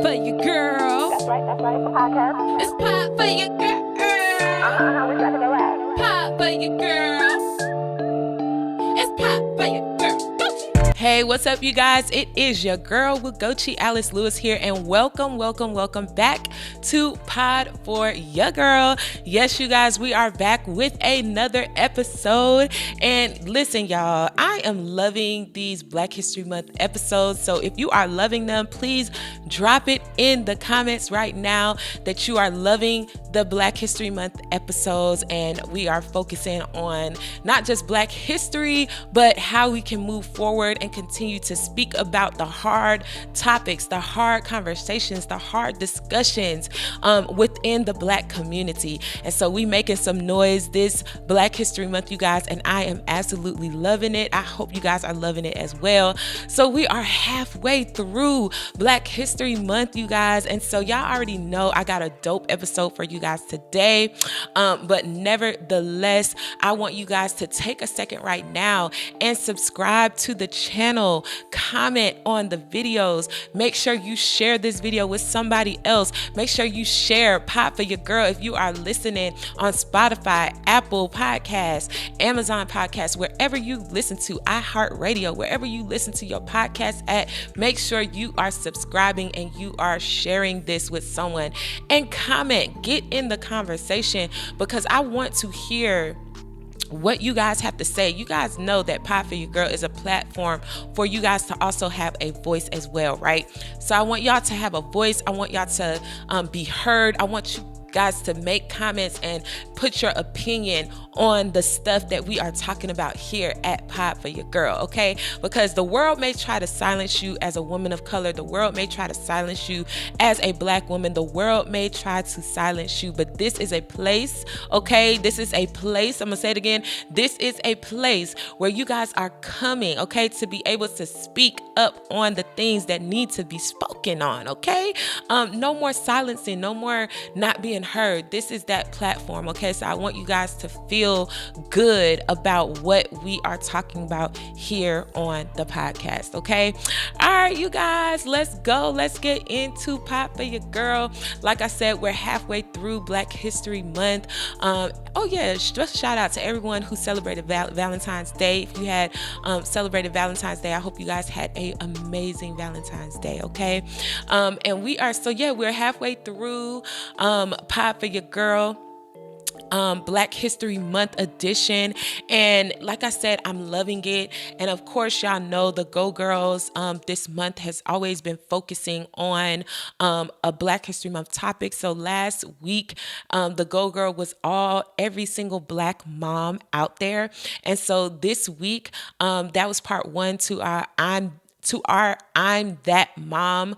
for your girl. That's right, it's a podcast. It's pop for your girl. We're trying to go out. Pop for your girl. It's pop for your girl. Hey, what's up, you guys? It is your girl Wugochi Alice Lewis here, and welcome back to Pod for Your Girl. Yes, you guys, we are back with another episode. And listen, y'all, I am loving these Black History Month episodes. So if you are loving them, please drop it in the comments right now that you are loving the Black History Month episodes. And we are focusing on not just Black history, but how we can move forward and continue to speak about the hard topics, the hard conversations, the hard discussions within the Black community. And so we making some noise this Black History Month, you guys, and I am absolutely loving it. I hope you guys are loving it as well. So we are halfway through Black History Month, you guys, and so y'all already know I got a dope episode for you guys today. But nevertheless, I want you guys to take a second right now and subscribe to the channel, comment on the videos, make sure you share this video with somebody else, make sure you share Pop for Your Girl if you are listening on Spotify, Apple Podcasts, Amazon Podcasts, wherever you listen to iHeartRadio, wherever you listen to your podcast at, make sure you are subscribing and you are sharing this with someone, and comment, get in the conversation, because I want to hear what you guys have to say. You guys know that Pod for Your Girl is a platform for you guys to also have a voice as well, right? So I want y'all to have a voice. I want y'all to be heard. I want you guys to make comments and put your opinion on the stuff that we are talking about here at Pod for Your Girl, okay? Because the world may try to silence you as a woman of color. The world may try to silence you as a Black woman. The world may try to silence you, but this is a place, okay? This is a place. I'm gonna say it again. This is a place where you guys are coming, okay, to be able to speak up on the things that need to be spoken on, okay? No more silencing, no more not being heard. This is that platform, okay? So I want you guys to feel good about what we are talking about here on the podcast, okay? All right, you guys, let's go. Let's get into Pop for Your Girl. Like I said, we're halfway through Black History Month. Oh yeah, just shout out to everyone who celebrated Valentine's Day. If you had celebrated Valentine's Day, I hope you guys had an amazing Valentine's Day, okay? And we're halfway through Pop for Your Girl, Black History Month edition. And like I said, I'm loving it. And of course, y'all know the Go Girls this month has always been focusing on a Black History Month topic. So last week, the Go Girl was every single Black mom out there. And so this week, that was part one to our I'm That Mom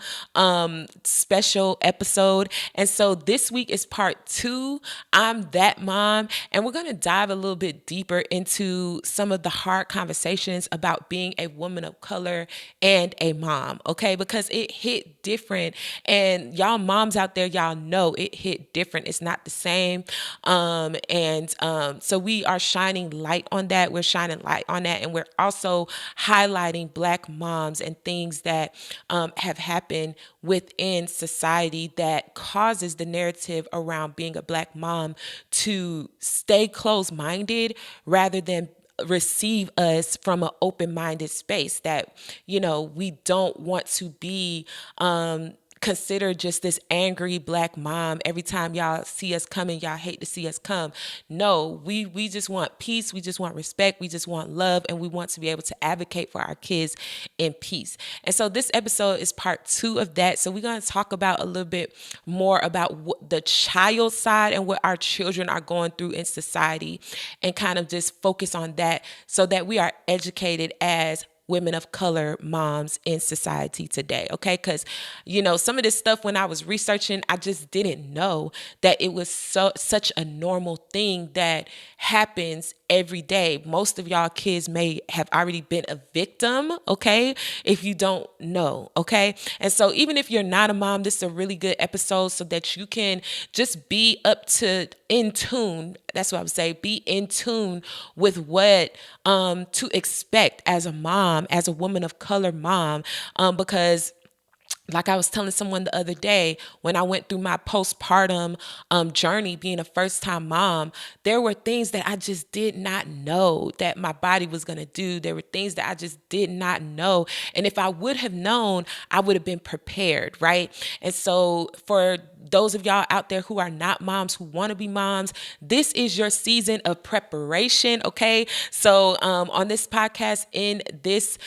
special episode. And so this week is part two, I'm That Mom. And we're going to dive a little bit deeper into some of the hard conversations about being a woman of color and a mom, okay? Because it hit different. And y'all moms out there, y'all know it hit different. It's not the same. So we are shining light on that. We're shining light on that. And we're also highlighting Black moms and things that have happened within society that causes the narrative around being a Black mom to stay closed-minded rather than receive us from an open-minded space, that, you know, we don't want to be consider just this angry Black mom. Every time y'all see us coming, y'all hate to see us come. No, we just want peace. We just want respect. We just want love. And we want to be able to advocate for our kids in peace. And so this episode is part two of that. So we're going to talk about a little bit more about what the child side and what our children are going through in society, and kind of just focus on that so that we are educated as women of color moms in society today, okay? Because, you know, some of this stuff when I was researching, I just didn't know that it was such a normal thing that happens every day. Most of y'all kids may have already been a victim, okay? If you don't know, okay? And so even if you're not a mom, this is a really good episode so that you can just be in tune. That's what I would say. Be in tune with what to expect as a mom, as a woman of color mom, because Like I was telling someone the other day, when I went through my postpartum journey, being a first time mom, there were things that I just did not know that my body was going to do. There were things that I just did not know. And if I would have known, I would have been prepared, right? And so for those of y'all out there who are not moms, who want to be moms, this is your season of preparation, okay? So on this podcast, in this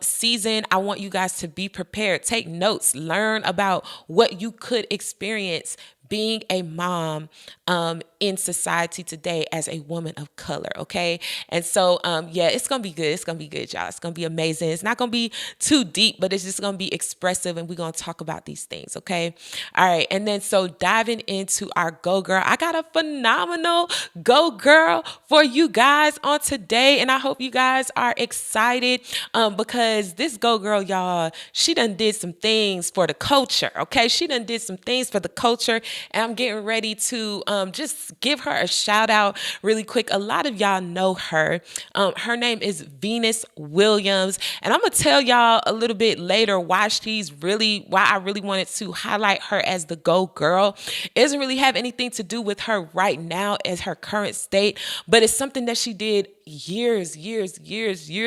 season, I want you guys to be prepared. Take notes, learn about what you could experience being a mom in society today as a woman of color, okay? And so, yeah, it's going to be good. It's going to be good, y'all. It's going to be amazing. It's not going to be too deep, but it's just going to be expressive, and we're going to talk about these things, okay? All right, and then so diving into our Go Girl, I got a phenomenal Go Girl for you guys on today, and I hope you guys are excited because this Go Girl, y'all, she done did some things for the culture, okay? She done did some things for the culture, and I'm getting ready to just give her a shout out really quick. A lot of y'all know her. Her name is Venus Williams, and I'm gonna tell y'all a little bit later why I really wanted to highlight her as the Go Girl. It doesn't really have anything to do with her right now as her current state, but it's something that she did years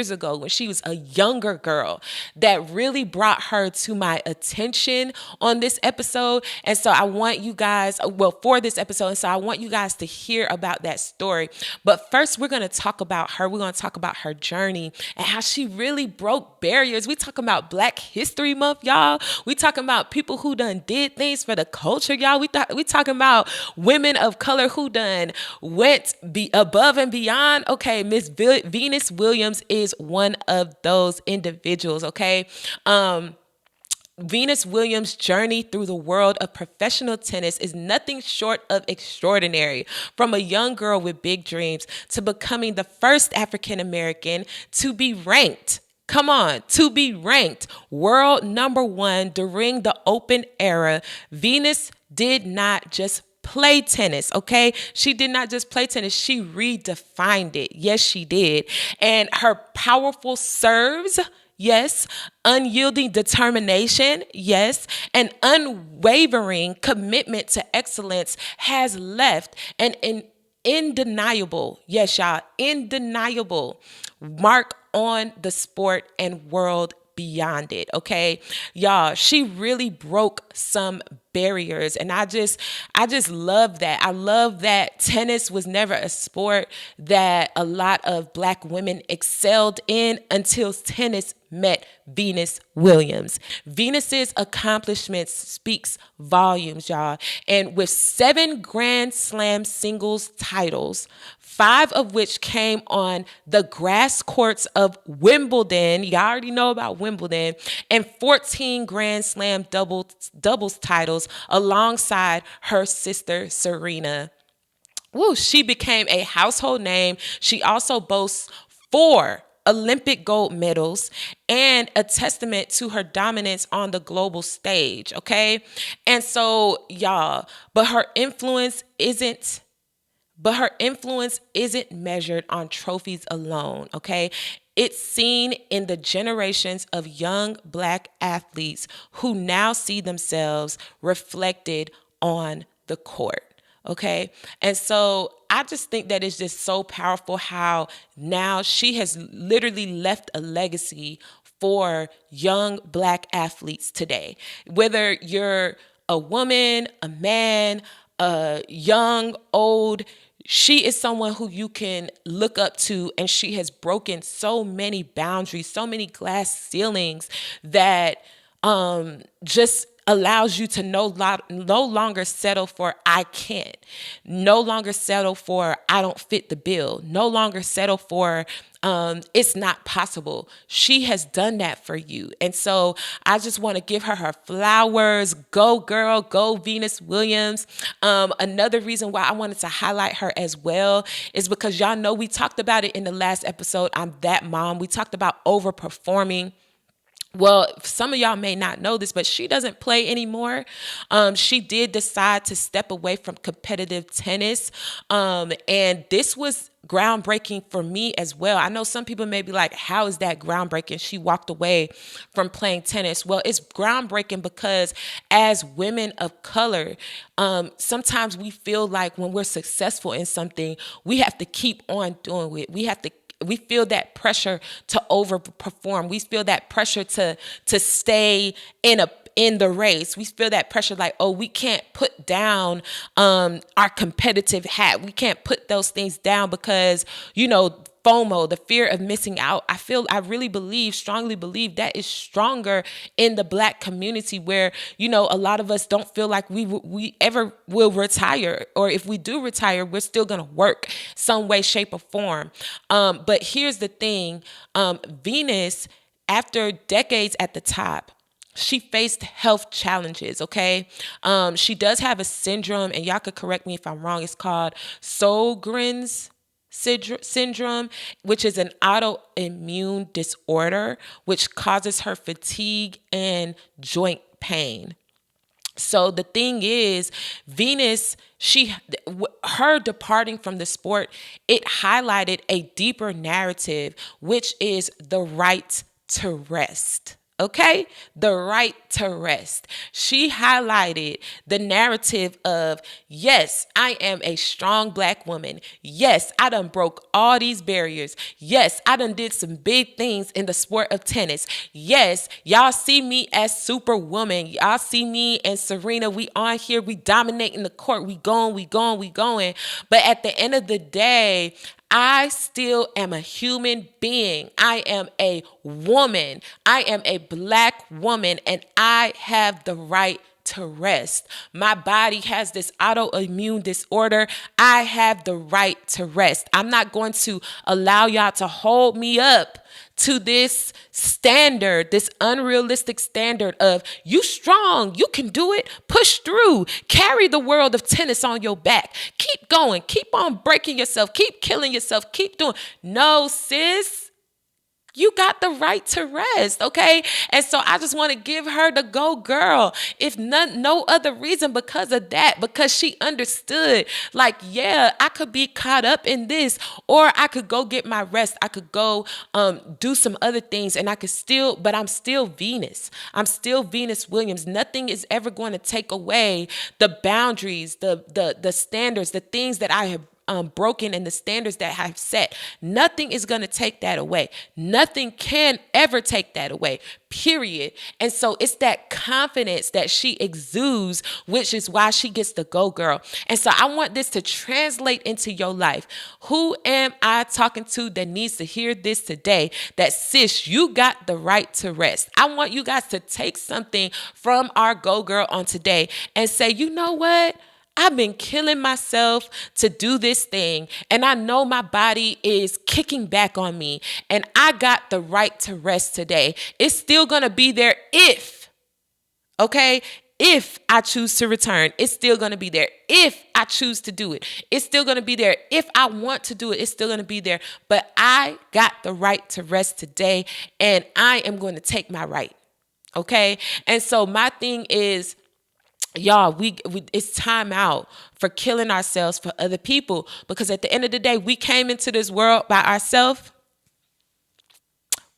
ago when she was a younger girl that really brought her to my attention on this episode. And so I want you guys, for this episode, and so I want you guys to hear about that story. But first, we're going to talk about her. We're going to talk about her journey and how she really broke barriers. We talking about Black History Month, y'all. We talking about people who done did things for the culture, y'all. We talking about women of color who done went above and beyond. Okay, Miss Venus Williams is one of those individuals, okay? Venus Williams' journey through the world of professional tennis is nothing short of extraordinary. From a young girl with big dreams to becoming the first African American to be ranked world number one during the Open era. Venus did not just play tennis, okay? She did not just play tennis, she redefined it. Yes, she did. And her powerful serves, yes, unyielding determination, yes, and unwavering commitment to excellence has left an undeniable, yes, y'all, undeniable mark on the sport and world beyond it, okay? Y'all, she really broke some barriers, and I just love that. I love that tennis was never a sport that a lot of Black women excelled in until tennis met Venus Williams. Venus's accomplishments speaks volumes, y'all. And with 7 Grand Slam singles titles, 5 of which came on the grass courts of Wimbledon. Y'all already know about Wimbledon. And 14 Grand Slam doubles titles alongside her sister Serena. Woo, she became a household name. She also boasts 4 Olympic gold medals and a testament to her dominance on the global stage, okay? And so, y'all, but her influence isn't measured on trophies alone, okay? It's seen in the generations of young Black athletes who now see themselves reflected on the court. Okay. And so I just think that it's just so powerful how now she has literally left a legacy for young Black athletes today. Whether you're a woman, a man, young, old, she is someone who you can look up to, and she has broken so many boundaries, so many glass ceilings that just allows you to no longer settle for I can't, no longer settle for I don't fit the bill, no longer settle for it's not possible. She has done that for you. And so I just want to give her flowers. Go girl, go Venus Williams. Another reason why I wanted to highlight her as well is because y'all know we talked about it in the last episode, I'm That Mom. We talked about overperforming Well, some of y'all may not know this, but she doesn't play anymore. She did decide to step away from competitive tennis. And this was groundbreaking for me as well. I know some people may be like, how is that groundbreaking? She walked away from playing tennis. Well, it's groundbreaking because as women of color, sometimes we feel like when we're successful in something, we have to keep on doing it. We feel that pressure to overperform. We feel that pressure to stay in the race. We feel that pressure like, oh, we can't put down our competitive hat. We can't put those things down because, FOMO, the fear of missing out. I really strongly believe that is stronger in the Black community where, a lot of us don't feel like we ever will retire. Or if we do retire, we're still going to work some way, shape, or form. But here's the thing. Venus, after decades at the top, she faced health challenges, okay? She does have a syndrome, and y'all could correct me if I'm wrong. It's called Sjogren's syndrome, which is an autoimmune disorder, which causes her fatigue and joint pain. So the thing is, Venus, her departing from the sport, it highlighted a deeper narrative, which is the right to rest. Okay, the right to rest. She highlighted the narrative of, yes, I am a strong Black woman. Yes, I done broke all these barriers. Yes, I done did some big things in the sport of tennis. Yes, y'all see me as Superwoman. Y'all see me and Serena. We on here. We dominating the court. We going. But at the end of the day, I still am a human being. I am a woman. I am a Black woman, and I have the right to rest. My body has this autoimmune disorder. I have the right to rest. I'm not going to allow y'all to hold me up to this standard, this unrealistic standard of you strong, you can do it, push through, carry the world of tennis on your back, keep going, keep on breaking yourself, keep killing yourself, keep doing. No, sis. You got the right to rest, okay? And so I just want to give her the go girl, if no other reason because of that, because she understood, like, yeah, I could be caught up in this, or I could go get my rest. I could go do some other things, and but I'm still Venus. I'm still Venus Williams. Nothing is ever going to take away the boundaries, the standards, the things that I have broken and the standards that I've set. Nothing is going to take that away. Nothing can ever take that away, period. And so it's that confidence that she exudes, which is why she gets the go girl. And so I want this to translate into your life. Who am I talking to that needs to hear this today? That sis, you got the right to rest. I want you guys to take something from our go girl on today and say, you know what? I've been killing myself to do this thing, and I know my body is kicking back on me, and I got the right to rest today. It's still going to be there if I choose to return. It's still going to be there. If I choose to do it, it's still going to be there. If I want to do it, it's still going to be there. But I got the right to rest today, and I am going to take my right. Okay? And so my thing is, y'all, it's time out for killing ourselves for other people, because at the end of the day, we came into this world by ourselves.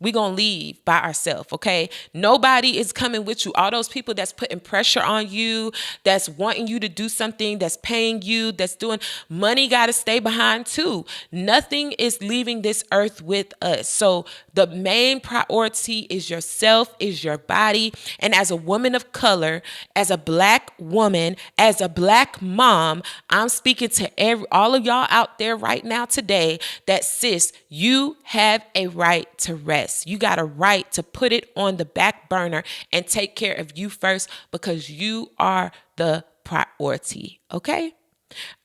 We gonna leave by ourselves, okay? Nobody is coming with you. All those people that's putting pressure on you, that's wanting you to do something, that's paying you, that's doing, money gotta stay behind too. Nothing is leaving this earth with us. So the main priority is yourself, is your body. And as a woman of color, as a Black woman, as a Black mom, I'm speaking to all of y'all out there right now today that, sis, you have a right to rest. You got a right to put it on the back burner and take care of you first, because you are the priority. Okay?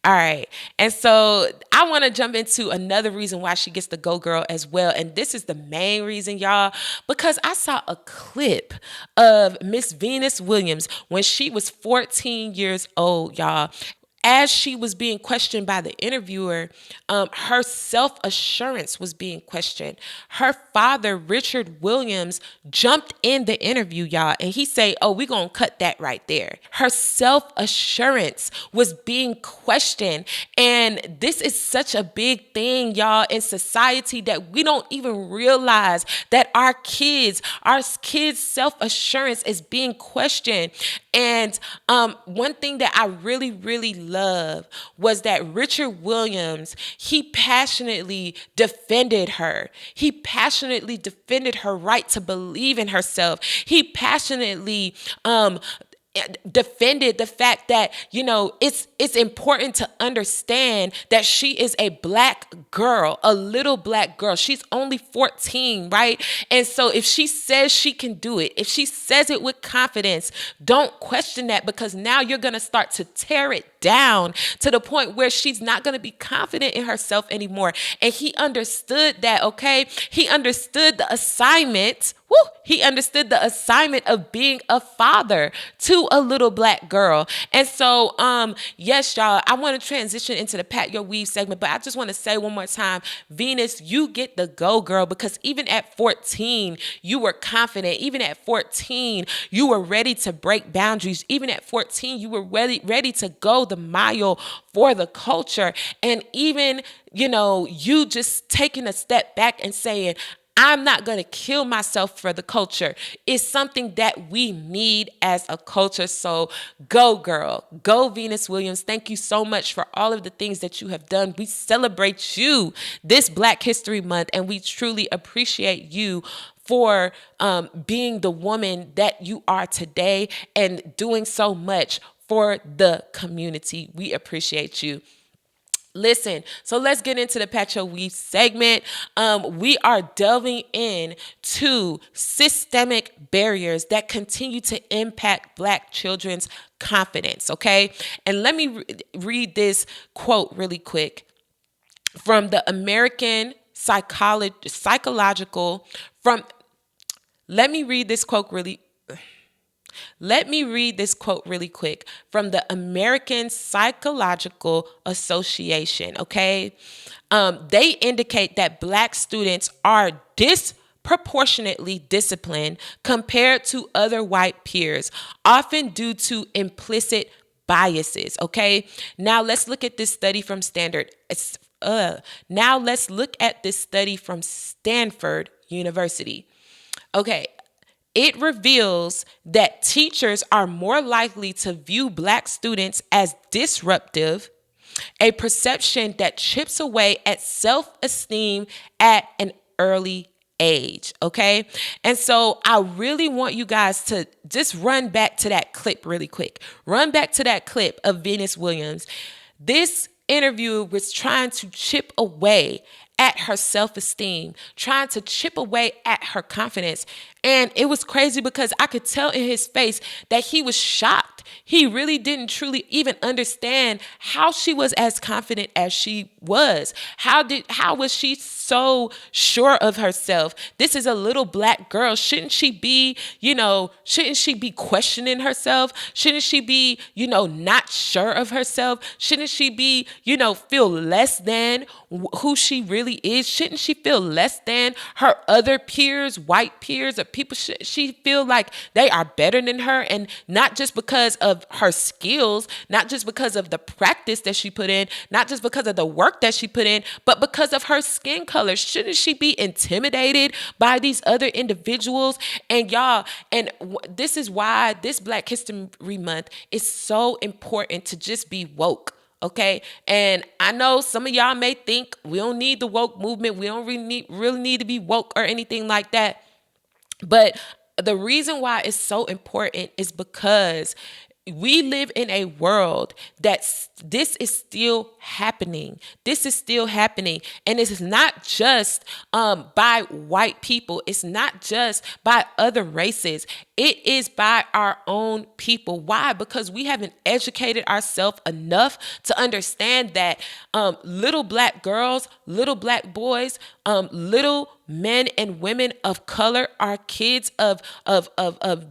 All right. And so I want to jump into another reason why she gets the go girl as well. And this is the main reason, y'all, because I saw a clip of Miss Venus Williams when she was 14 years old, y'all. as she was being questioned by the interviewer, her self-assurance was being questioned. Her father, Richard Williams, jumped in the interview, y'all, and he said, oh, we're going to cut that right there. Her self-assurance was being questioned. And this is such a big thing, y'all, in society, that we don't even realize that our kids' self-assurance is being questioned. And one thing that I really, really love was that Richard Williams, he passionately defended her. He passionately defended her right to believe in herself. He passionately defended the fact that, it's important to understand that she is a black girl, a little black girl. She's only 14, right? And so if she says she can do it, if she says it with confidence, don't question that, because now you're going to start to tear it down to the point where she's not going to be confident in herself anymore. And he understood that, okay? He understood the assignment. He understood the assignment of being a father to a little black girl. And so, yes, y'all, I want to transition into the Pat Your Weave segment, but I just want to say one more time, Venus, you get the go, girl, because even at 14, you were confident. Even at 14, you were ready to break boundaries. Even at 14, you were ready to go the mile for the culture. And even, you just taking a step back and saying, I'm not going to kill myself for the culture. It's something that we need as a culture. So go, girl. Go, Venus Williams. Thank you so much for all of the things that you have done. We celebrate you this Black History Month, and we truly appreciate you for being the woman that you are today and doing so much for the community. We appreciate you. Listen, so let's get into the Pat Your Weave segment. We are delving into systemic barriers that continue to impact Black children's confidence, okay? And let me read this quote really quick from the American Psychological, let me read this quote really quick from the American Psychological Association, okay? They indicate that Black students are disproportionately disciplined compared to other white peers, often due to implicit biases, okay? Now let's look at this study from Stanford University. Okay. It reveals that teachers are more likely to view Black students as disruptive, a perception that chips away at self-esteem at an early age, okay? And so I really want you guys to just run back to that clip really quick. Run back to that clip of Venus Williams. This interviewer was trying to chip away at her self-esteem, trying to chip away at her confidence. And it was crazy because I could tell in his face that he was shocked. He really didn't truly even understand how she was as confident as she was. How was she so sure of herself? This is a little Black girl. Shouldn't she be questioning herself? Shouldn't she be, not sure of herself? Shouldn't she be, feel less than who she really is? Shouldn't she feel less than her other peers, white peers, or people? Should she feel like they are better than her? And not just because of her skills, not just because of the practice that she put in, not just because of the work that she put in, but because of her skin color. Shouldn't she be intimidated by these other individuals? And y'all, this is why this Black History Month is so important, to just be woke. Okay. And I know some of y'all may think we don't need the woke movement. We don't really need to be woke or anything like that. But the reason why it's so important is because we live in a world that this is still happening. This is still happening. And it's not just by white people. It's not just by other races. It is by our own people. Why? Because we haven't educated ourselves enough to understand that little Black girls, little Black boys, little men and women of color, our kids of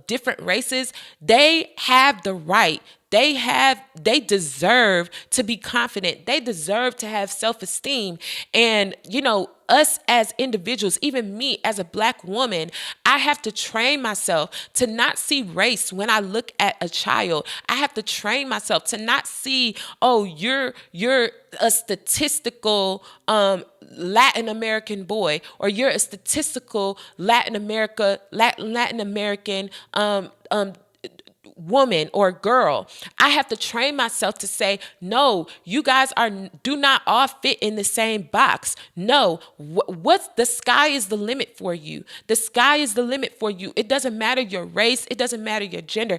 different races, they have the right. they deserve to be confident. They deserve to have self-esteem. And, us as individuals, even me as a Black woman, I have to train myself to not see race when I look at a child. I have to train myself to not see, oh, you're a statistical Latin American boy, or you're a statistical Latin American woman or girl. I have to train myself to say, no, you guys do not all fit in the same box. No, what's the sky is the limit for you. The sky is the limit for you. It doesn't matter your race. It doesn't matter your gender.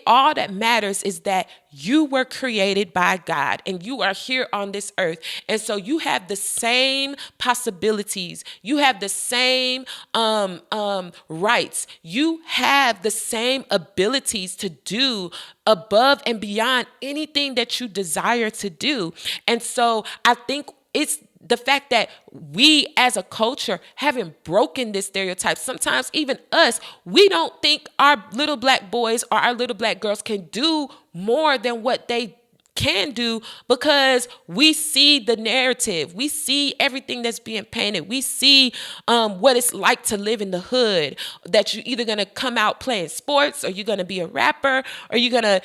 All that matters is that you were created by God and you are here on this earth. And so you have the same possibilities. You have the same rights. You have the same abilities to do above and beyond anything that you desire to do. And so I think it's the fact that we as a culture haven't broken this stereotype. Sometimes even us, we don't think our little Black boys or our little Black girls can do more than what they can do, because we see the narrative. We see everything that's being painted. We see what it's like to live in the hood, that you're either going to come out playing sports, or you're going to be a rapper, or you're going to,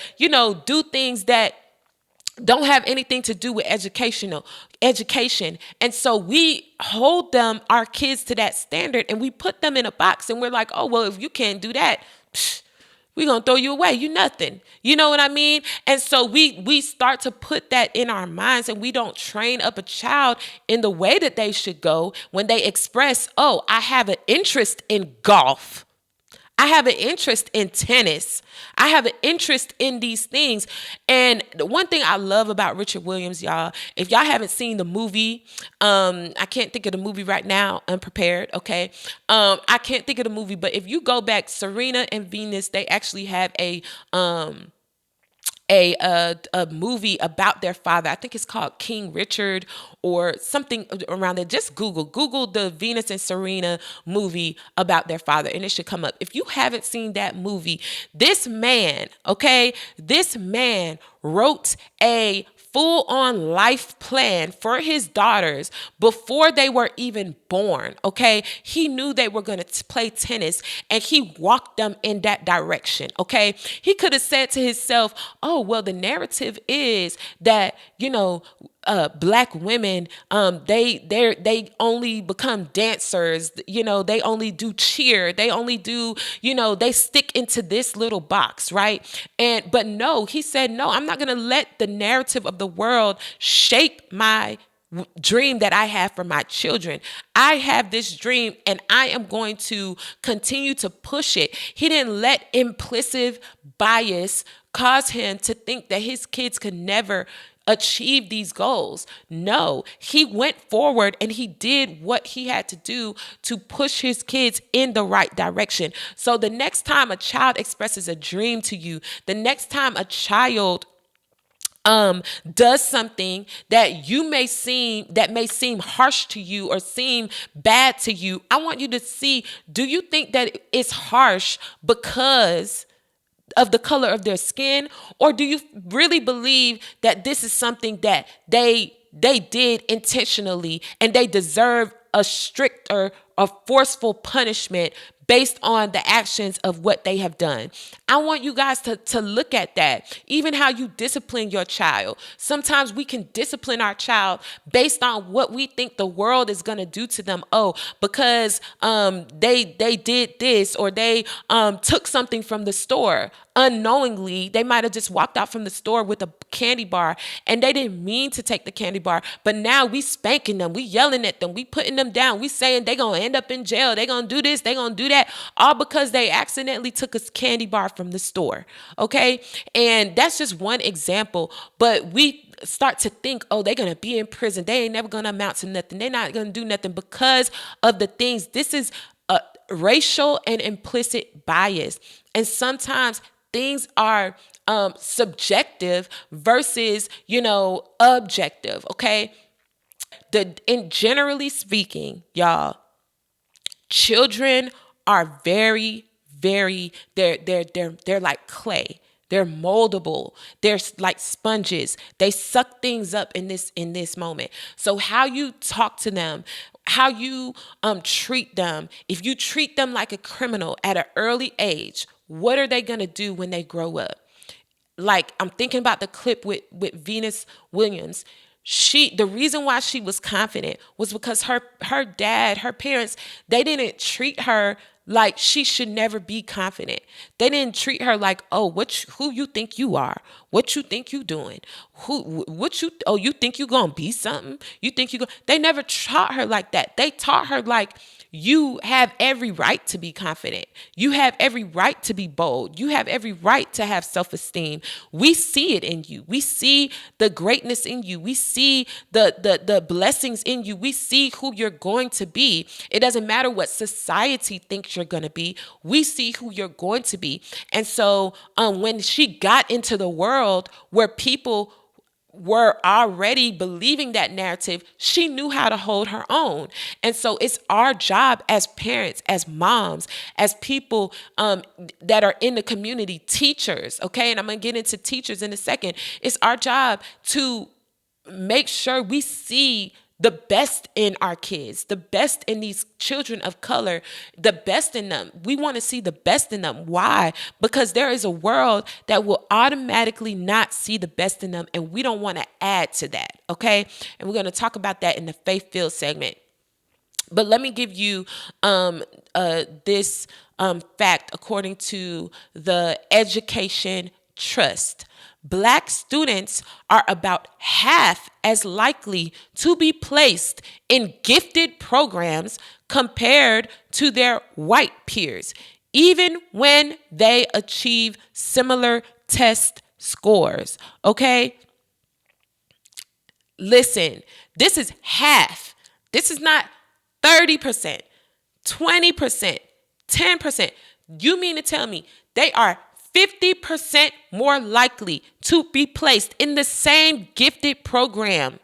do things that don't have anything to do with education. And so we hold our kids to that standard, and we put them in a box, and we're like, oh, well, if you can't do that, we're going to throw you away. You nothing. You know what I mean? And so we start to put that in our minds, and we don't train up a child in the way that they should go when they express, oh, I have an interest in golf. I have an interest in tennis. I have an interest in these things. And the one thing I love about Richard Williams, y'all, if y'all haven't seen the movie, I can't think of the movie right now, Unprepared, okay? I can't think of the movie, but if you go back, Serena and Venus, they actually have a movie about their father. I think it's called King Richard or something around there. Just Google the Venus and Serena movie about their father, and it should come up. If you haven't seen that movie, this man wrote a full-on life plan for his daughters before they were even born, okay? He knew they were going to play tennis, and he walked them in that direction, okay? He could have said to himself, oh, well, the narrative is that, Black women, they only become dancers, they only do cheer, they only do, they stick into this little box, right? But no, he said, no, I'm not going to let the narrative of the world shape my dream that I have for my children. I have this dream, and I am going to continue to push it. He didn't let implicit bias cause him to think that his kids could never achieve these goals. No, he went forward and he did what he had to do to push his kids in the right direction. So the next time a child expresses a dream to you, the next time a child does something that may seem harsh to you or seem bad to you, I want you to see, do you think that it's harsh because of the color of their skin, or do you really believe that this is something that they did intentionally and they deserve a strict or a forceful punishment based on the actions of what they have done? I want you guys to look at that. Even how you discipline your child. Sometimes we can discipline our child based on what we think the world is going to do to them. Oh, because they did this, or they took something from the store. Unknowingly, they might have just walked out from the store with a candy bar, and they didn't mean to take the candy bar. But now we spanking them, we yelling at them, we putting them down, we saying they gonna end up in jail, they gonna do this, they gonna do that, all because they accidentally took a candy bar from the store. Okay, and that's just one example. But we start to think, oh, they're gonna be in prison, they ain't never gonna amount to nothing, they're not gonna do nothing because of the things. This is a racial and implicit bias, and sometimes things are subjective versus, objective, okay? Generally speaking, y'all, children are very, very, they're like clay. They're moldable. They're like sponges. They suck things up in this moment. So how you talk to them, how you treat them, if you treat them like a criminal at an early age, what are they going to do when they grow up? Like, I'm thinking about the clip with Venus Williams. The reason why she was confident was because her dad, her parents, they didn't treat her like she should never be confident. They didn't treat her like, oh, who you think you are? What you think you doing? You think you gonna be something? They never taught her like that. They taught her like, you have every right to be confident. You have every right to be bold. You have every right to have self-esteem. We see it in you. We see the greatness in you. We see the blessings in you. We see who you're going to be. It doesn't matter what society thinks you're going to be. We see who you're going to be. And so when she got into the world where people were already believing that narrative, she knew how to hold her own. And so it's our job as parents, as moms, as people that are in the community, teachers, okay? And I'm going to get into teachers in a second. It's our job to make sure we see the best in our kids, the best in these children of color, the best in them. We want to see the best in them. Why? Because there is a world that will automatically not see the best in them, and we don't want to add to that, okay? And we're going to talk about that in the faith-filled segment. But let me give you this fact according to the Education Trust. Black students are about half as likely to be placed in gifted programs compared to their white peers, even when they achieve similar test scores. Okay? Listen, this is half. This is not 30%, 20%, 10%. You mean to tell me they are 50% more likely to be placed in the same gifted program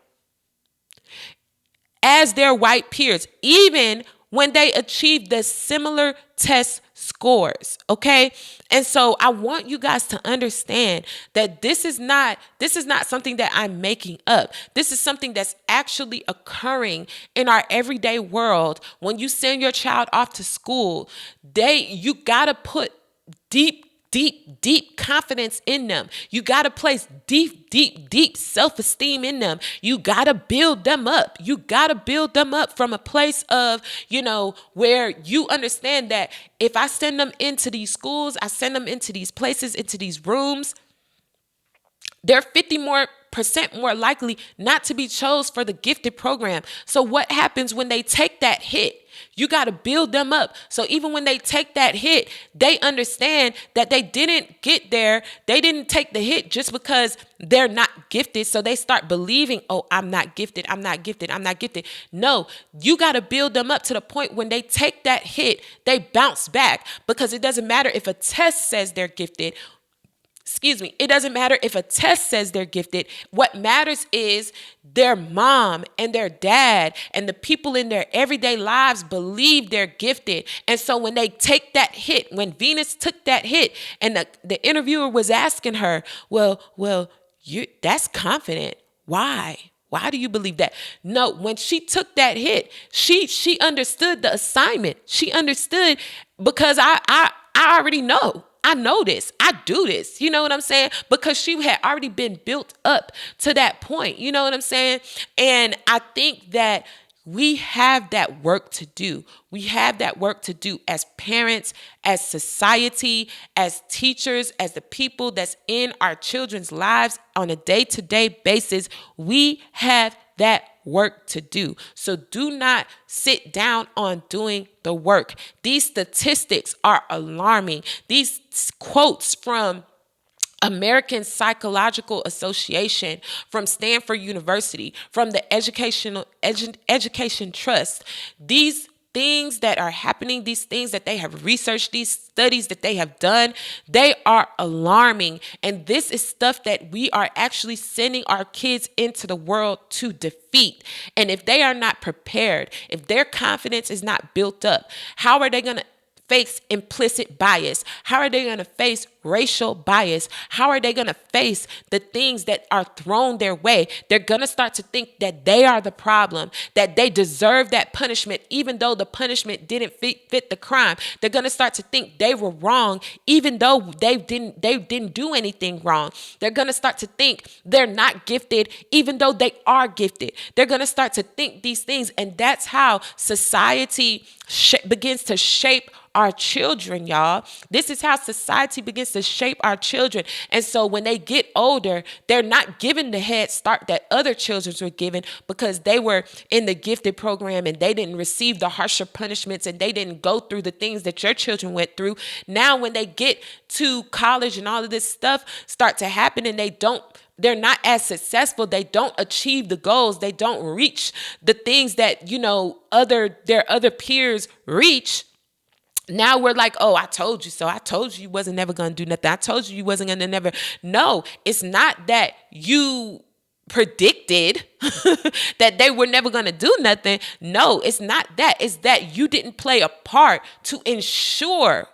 as their white peers, even when they achieve the similar test scores, okay? And so I want you guys to understand that this is not something that I'm making up. This is something that's actually occurring in our everyday world. When you send your child off to school, you gotta put deep confidence in them. You got to place deep self-esteem in them. You got to build them up. You got to build them up from a place of, where you understand that if I send them into these schools, I send them into these places, into these rooms, they're 50% more likely not to be chose for the gifted program. So what happens when they take that hit? You got to build them up. So even when they take that hit, they understand that they didn't get there. They didn't take the hit just because they're not gifted. So they start believing, oh, I'm not gifted. I'm not gifted. I'm not gifted. No, you got to build them up to the point when they take that hit, they bounce back, because it doesn't matter if a test says they're gifted. It doesn't matter if a test says they're gifted. What matters is their mom and their dad and the people in their everyday lives believe they're gifted. And so when they take that hit, when Venus took that hit, and the interviewer was asking her, that's confident. Why? Why do you believe that? No, when she took that hit, she understood the assignment. She understood, because I already know. I know this. I do this. You know what I'm saying? Because she had already been built up to that point. You know what I'm saying? And I think that we have that work to do. We have that work to do as parents, as society, as teachers, as the people that's in our children's lives on a day-to-day basis. We have that work to do. So do not sit down on doing the work. These statistics are alarming. These quotes from American Psychological Association, from Stanford University, from the Education Trust, these things that are happening, these things that they have researched, these studies that they have done, they are alarming. And this is stuff that we are actually sending our kids into the world to defeat. And if they are not prepared, if their confidence is not built up, how are they going to face implicit bias? How are they going to face racial bias? How are they going to face the things that are thrown their way? They're going to start to think that they are the problem, that they deserve that punishment, even though the punishment didn't fit the crime. They're going to start to think they were wrong, even though they didn't do anything wrong. They're going to start to think they're not gifted, even though they are gifted. They're going to start to think these things. And that's how society begins to shape our children, y'all. This is how society begins to shape our children. And so when they get older, they're not given the head start that other children were given because they were in the gifted program and they didn't receive the harsher punishments and they didn't go through the things that your children went through. Now, when they get to college and all of this stuff start to happen and they're not as successful. They don't achieve the goals. They don't reach the things that, their other peers reach. Now we're like, oh, I told you so. I told you wasn't never going to do nothing. I told you wasn't going to never. No, it's not that you predicted that they were never going to do nothing. No, it's not that. It's that you didn't play a part to ensure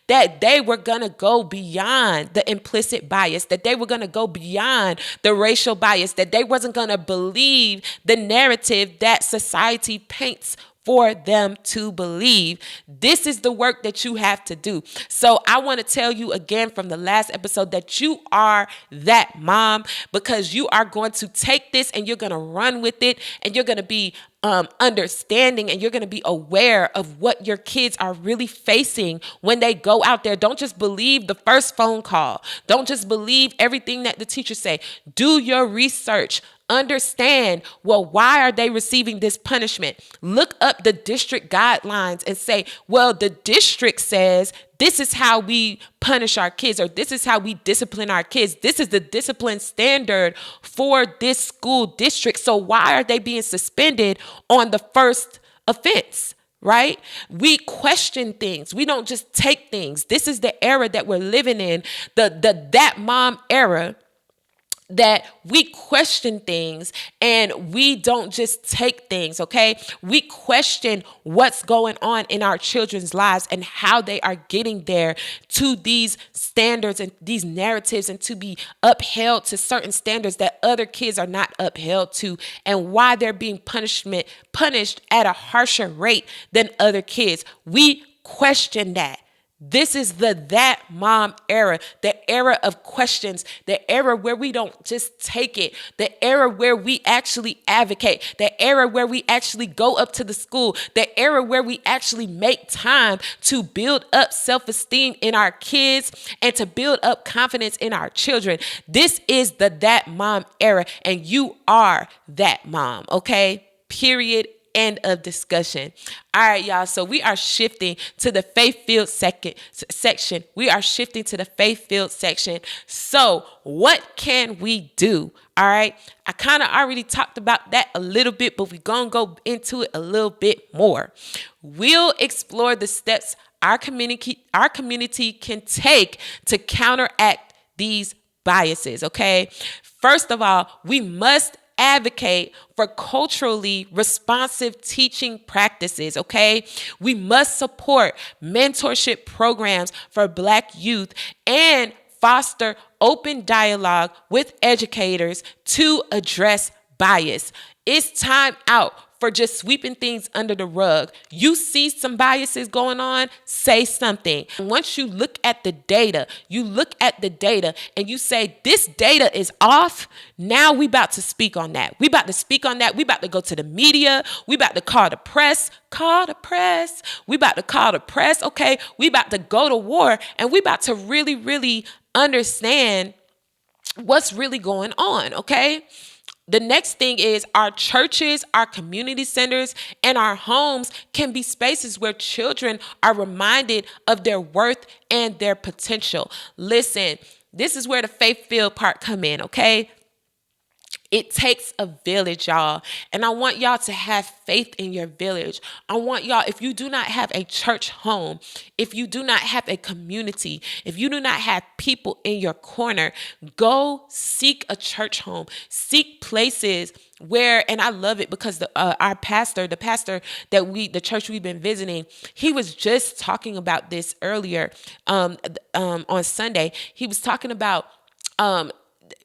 that they were going to go beyond the implicit bias, that they were going to go beyond the racial bias, that they wasn't going to believe the narrative that society paints for them to believe. This is the work that you have to do. So I want to tell you again from the last episode that you are that mom, because you are going to take this and you're going to run with it, and you're going to be understanding, and you're going to be aware of what your kids are really facing when they go out there. Don't just believe the first phone call. Don't just believe everything that the teachers say. Do your research. Understand, well, why are they receiving this punishment? Look up the district guidelines and say, well, the district says this is how we punish our kids, or this is how we discipline our kids. This is the discipline standard for this school district. So why are they being suspended on the first offense? Right? We question things. We don't just take things. This is the era that we're living in, that mom era, that we question things and we don't just take things, okay? We question what's going on in our children's lives and how they are getting there to these standards and these narratives, and to be upheld to certain standards that other kids are not upheld to, and why they're being punished at a harsher rate than other kids. We question that. This is that mom era, the era of questions, the era where we don't just take it, the era where we actually advocate, the era where we actually go up to the school, the era where we actually make time to build up self-esteem in our kids and to build up confidence in our children. This is that mom era, and you are that mom, okay? Period. End of discussion. All right, y'all. So we are shifting to the faith-filled section. We are shifting to the faith-filled section. So what can we do? All right. I kind of already talked about that a little bit, but we're going to go into it a little bit more. We'll explore the steps our community can take to counteract these biases. Okay. First of all, we must advocate for culturally responsive teaching practices, okay? We must support mentorship programs for Black youth and foster open dialogue with educators to address bias. It's time out for just sweeping things under the rug. You see some biases going on, say something. Once you look at the data, and you say, this data is off, now we about to speak on that. We about to go to the media. We about to call the press. We about to call the press, okay? We about to go to war, and we about to really, really understand what's really going on, okay? The next thing is our churches, our community centers, and our homes can be spaces where children are reminded of their worth and their potential. Listen, this is where the faith-filled part come in, okay? It takes a village, y'all. And I want y'all to have faith in your village. I want y'all, if you do not have a church home, if you do not have a community, if you do not have people in your corner, go seek a church home. Seek places where, and I love it because our pastor, the church we've been visiting, he was just talking about this earlier on Sunday. He was talking about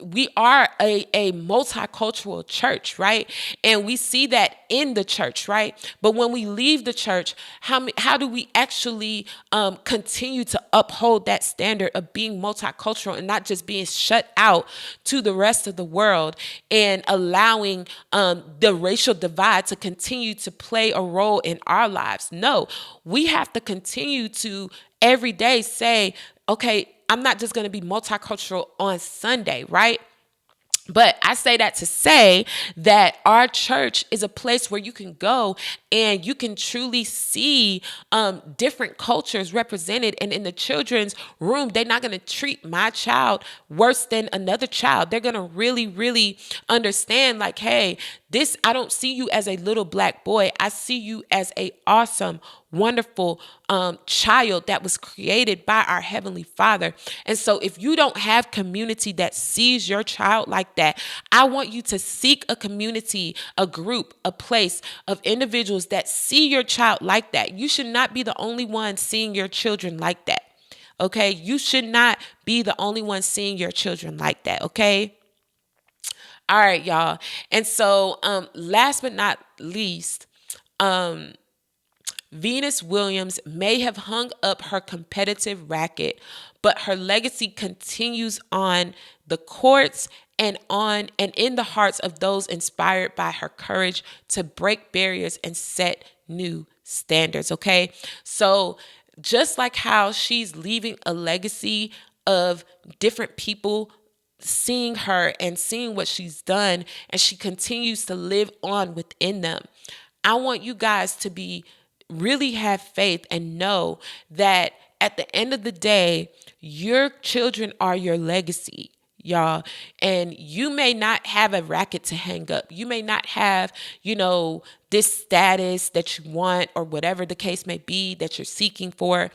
we are a multicultural church, right? And we see that in the church, right? But when we leave the church, how do we actually continue to uphold that standard of being multicultural and not just being shut out to the rest of the world and allowing the racial divide to continue to play a role in our lives? No, we have to continue to every day say, okay, I'm not just going to be multicultural on Sunday, right? But I say that to say that our church is a place where you can go and you can truly see different cultures represented. And in the children's room, they're not going to treat my child worse than another child. They're going to really, really understand like, hey, I don't see you as a little black boy. I see you as a awesome, wonderful child that was created by our Heavenly Father. And so if you don't have community that sees your child like that, I want you to seek a community, a group, a place of individuals that see your child like that. You should not be the only one seeing your children like that. Okay? You should not be the only one seeing your children like that. Okay? All right, y'all. And so last but not least, Venus Williams may have hung up her competitive racket, but her legacy continues on the courts and in the hearts of those inspired by her courage to break barriers and set new standards. Okay. So just like how she's leaving a legacy of different people seeing her and seeing what she's done, and she continues to live on within them, I want you guys to really have faith and know that at the end of the day, your children are your legacy, y'all. And you may not have a racket to hang up. You may not have, this status that you want or whatever the case may be that you're seeking for.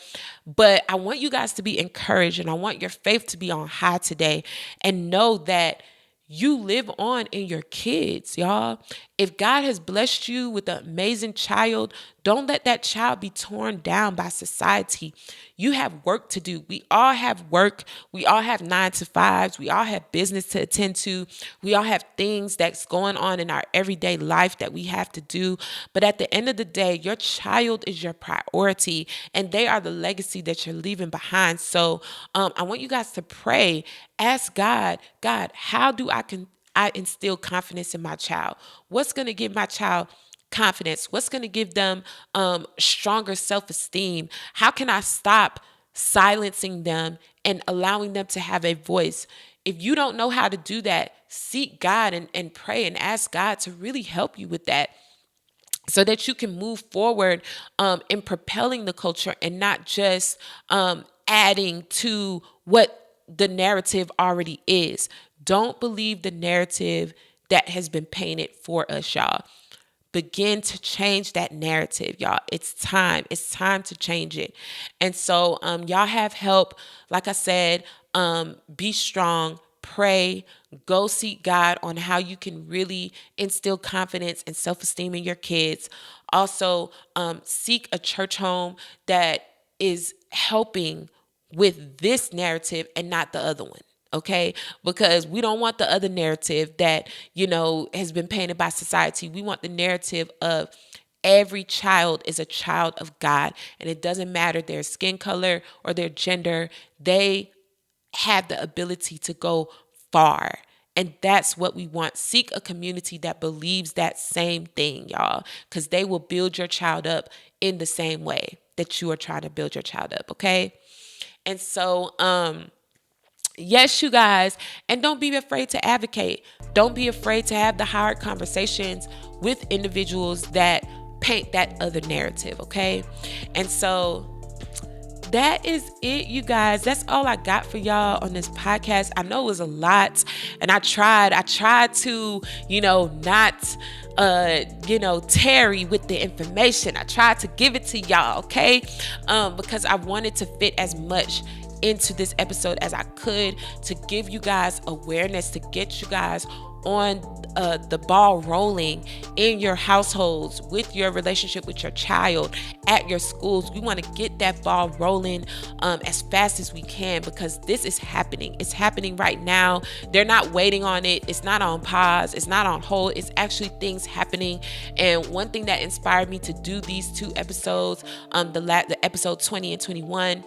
But I want you guys to be encouraged, and I want your faith to be on high today, and know that you live on in your kids, y'all. If God has blessed you with an amazing child, don't let that child be torn down by society. You have work to do. We all have work. We all have 9 to 5s. We all have business to attend to. We all have things that's going on in our everyday life that we have to do. But at the end of the day, your child is your priority, and they are the legacy that you're leaving behind. So I want you guys to pray. Ask God, how do I instill confidence in my child? What's going to give my child confidence? What's going to give them stronger self-esteem? How can I stop silencing them and allowing them to have a voice? If you don't know how to do that, seek God and pray and ask God to really help you with that, so that you can move forward in propelling the culture and not just adding to what the narrative already is. Don't believe the narrative that has been painted for us, y'all. Begin to change that narrative, y'all. It's time. It's time to change it. And so y'all have help. Like I said, be strong, pray, go seek God on how you can really instill confidence and self-esteem in your kids. Also, seek a church home that is helping with this narrative and not the other one. Okay, because we don't want the other narrative that, has been painted by society. We want the narrative of every child is a child of God, and it doesn't matter their skin color or their gender. They have the ability to go far. And that's what we want. Seek a community that believes that same thing, y'all, because they will build your child up in the same way that you are trying to build your child up. Okay. And so, yes, you guys, and don't be afraid to advocate. Don't be afraid to have the hard conversations with individuals that paint that other narrative, okay? And so that is it, you guys. That's all I got for y'all on this podcast. I know it was a lot, and I tried to, not tarry with the information. I tried to give it to y'all, okay? Because I wanted to fit as much into this episode as I could to give you guys awareness, to get you guys on the ball rolling in your households, with your relationship with your child, at your schools. We want to get that ball rolling as fast as we can, because this is happening. It's happening right now. They're not waiting on it. It's not on pause. It's not on hold. It's actually things happening. And one thing that inspired me to do these 2 episodes, the episode 20 and 21,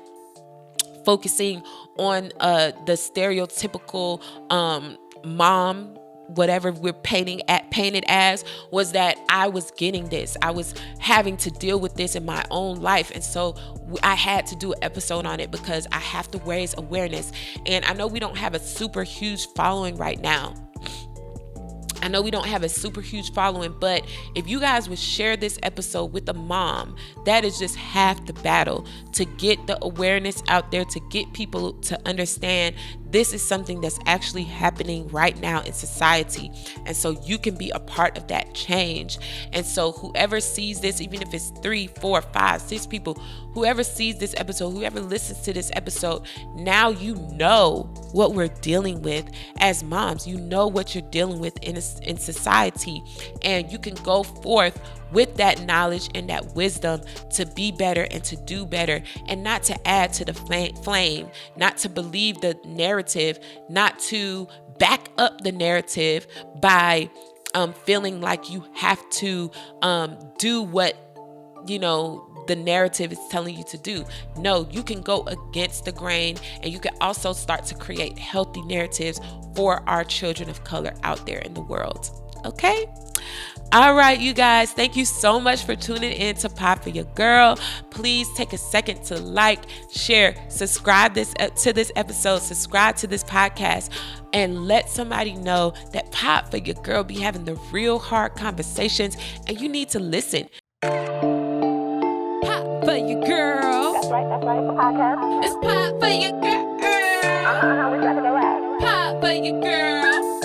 focusing on the stereotypical mom, whatever we're painted as, was that I was getting this. I was having to deal with this in my own life. And so I had to do an episode on it, because I have to raise awareness. And I know we don't have a super huge following right now. But if you guys would share this episode with a mom, that is just half the battle, to get the awareness out there, to get people to understand this is something that's actually happening right now in society. And so you can be a part of that change. And so whoever sees this, even if it's 3, 4, 5, 6 people, whoever sees this episode, whoever listens to this episode, now you know what we're dealing with as moms. You know what you're dealing with in society, and you can go forth with that knowledge and that wisdom to be better and to do better, and not to add to the flame, not to believe the narrative, not to back up the narrative by feeling like you have to do what the narrative is telling you to do. No, you can go against the grain, and you can also start to create healthy narratives for our children of color out there in the world. Okay? All right, you guys, thank you so much for tuning in to Pop for Your Girl. Please take a second to like, share, subscribe to this episode, subscribe to this podcast, and let somebody know that Pop for Your Girl be having the real hard conversations, and you need to listen. Pop for Your Girl. That's right. It's a podcast. It's Pop for Your Girl. We got to go out. Pop for Your Girl.